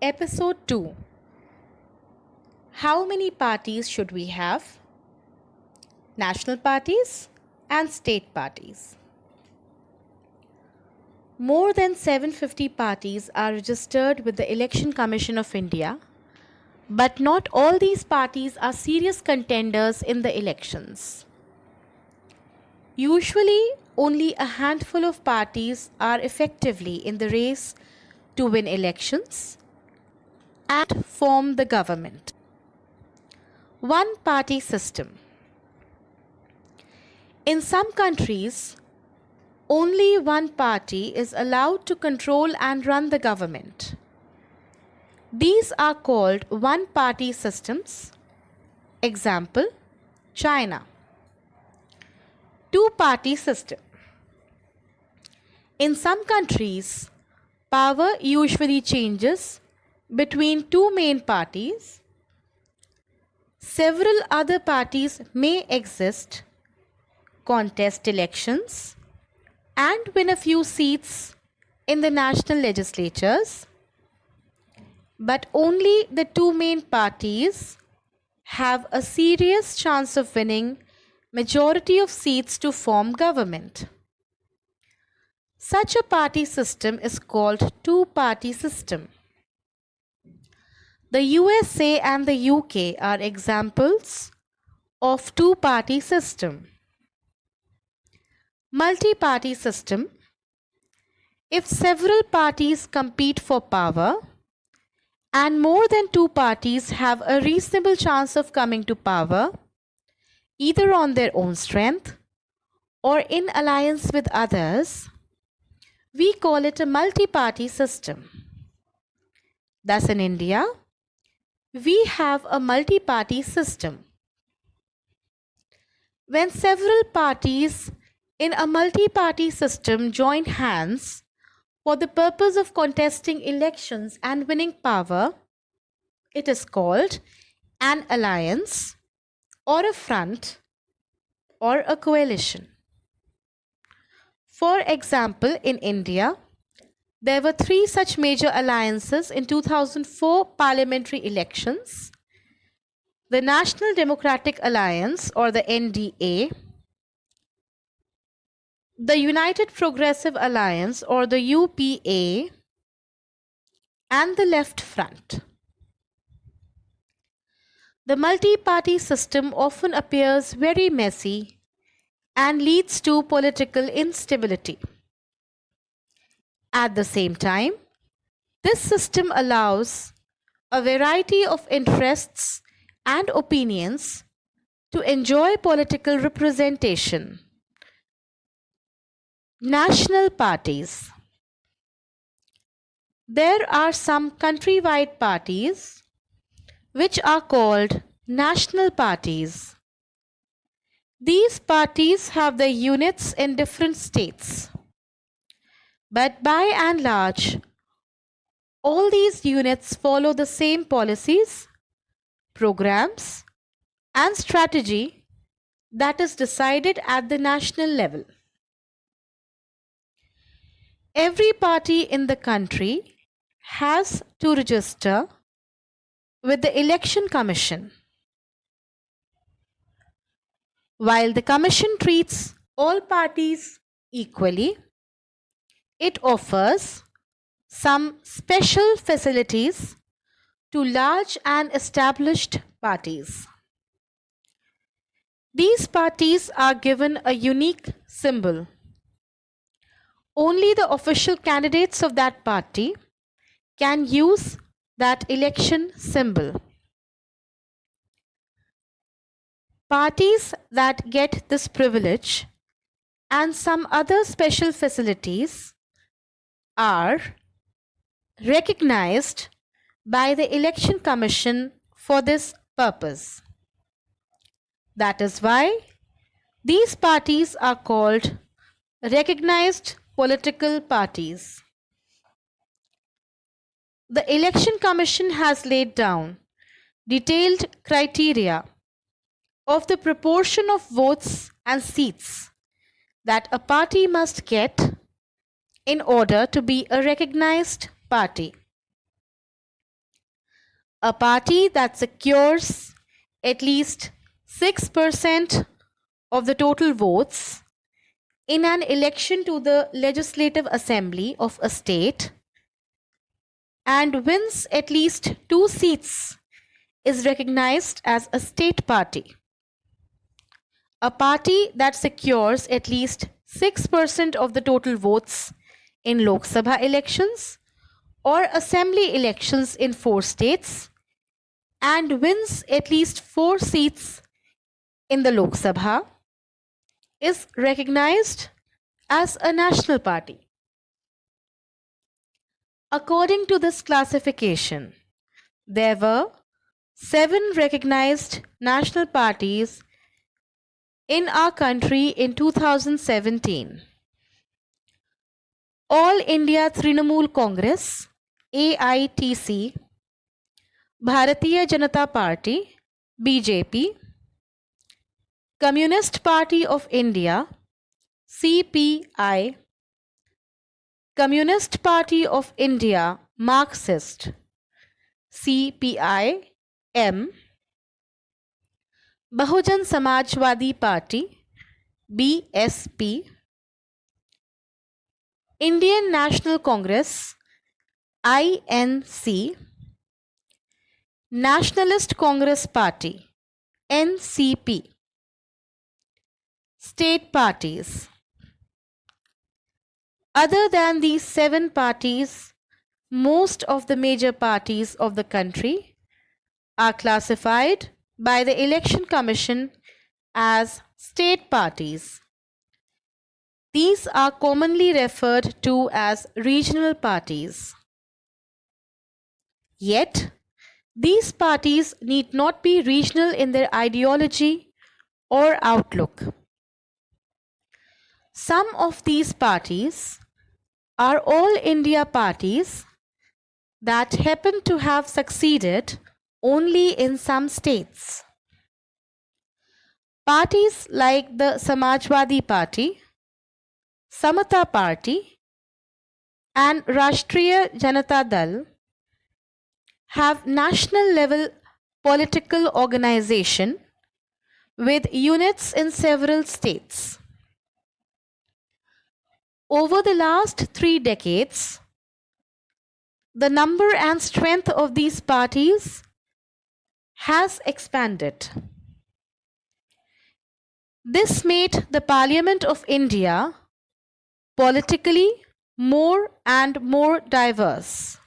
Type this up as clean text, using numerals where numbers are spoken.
Episode 2. How many parties should we have? National parties and state parties. More than 750 parties are registered with the Election Commission of India, but not all these parties are serious contenders in the elections. Usually, only a handful of parties are effectively in the race to win elections and form the government. One party system. In some countries, only one party is allowed to control and run the government. These are called one party systems. Example, China. Two party system. In some countries, power usually changes between two main parties. Several other parties may exist, contest elections, and win a few seats in the national legislatures, but only the two main parties have a serious chance of winning majority of seats to form government. Such a party system is called two-party system. The USA and the UK are examples of two-party system. Multi-party system. If several parties compete for power and more than two parties have a reasonable chance of coming to power, either on their own strength or in alliance with others, we call it a multi-party system. Thus in India, we have a multi-party system. When several parties in a multi-party system join hands for the purpose of contesting elections and winning power, it is called an alliance or a front or a coalition. For example, in India, there were three such major alliances in 2004 parliamentary elections: the National Democratic Alliance or the NDA, the United Progressive Alliance or the UPA, and the Left Front. The multi-party system often appears very messy and leads to political instability. At the same time, this system allows a variety of interests and opinions to enjoy political representation. National parties. There are some countrywide parties which are called national parties. These parties have their units in different states. But by and large, all these units follow the same policies, programs, and strategy that is decided at the national level. Every party in the country has to register with the Election Commission. While the Commission treats all parties equally, it offers some special facilities to large and established parties. These parties are given a unique symbol. Only the official candidates of that party can use that election symbol. Parties that get this privilege and some other special facilities are recognized by the Election Commission for this purpose. That is why these parties are called recognized political parties. The Election Commission has laid down detailed criteria of the proportion of votes and seats that a party must get in order to be a recognized party. a party that secures at least 6% of the total votes in an election to the Legislative Assembly of a state and wins at least 2 seats is recognized as a state party. A party that secures at least 6% of the total votes in Lok Sabha elections or assembly elections in 4 states and wins at least 4 seats in the Lok Sabha is recognized as a national party. According to this classification, there were 7 recognized national parties in our country in 2017. All India Trinamool Congress, AITC, Bharatiya Janata Party, BJP, Communist Party of India, CPI, Communist Party of India, Marxist, CPI-M, Bahujan Samajwadi Party, BSP, Indian National Congress, INC, Nationalist Congress Party, NCP, state parties. Other than these 7 parties, most of the major parties of the country are classified by the Election Commission as state parties. These are commonly referred to as regional parties. Yet, these parties need not be regional in their ideology or outlook. Some of these parties are all India parties that happen to have succeeded only in some states. Parties like the Samajwadi Party, Samata Party, and Rashtriya Janata Dal have national level political organization with units in several states. Over the last 3 decades, the number and strength of these parties has expanded. This made the Parliament of India politically more and more diverse.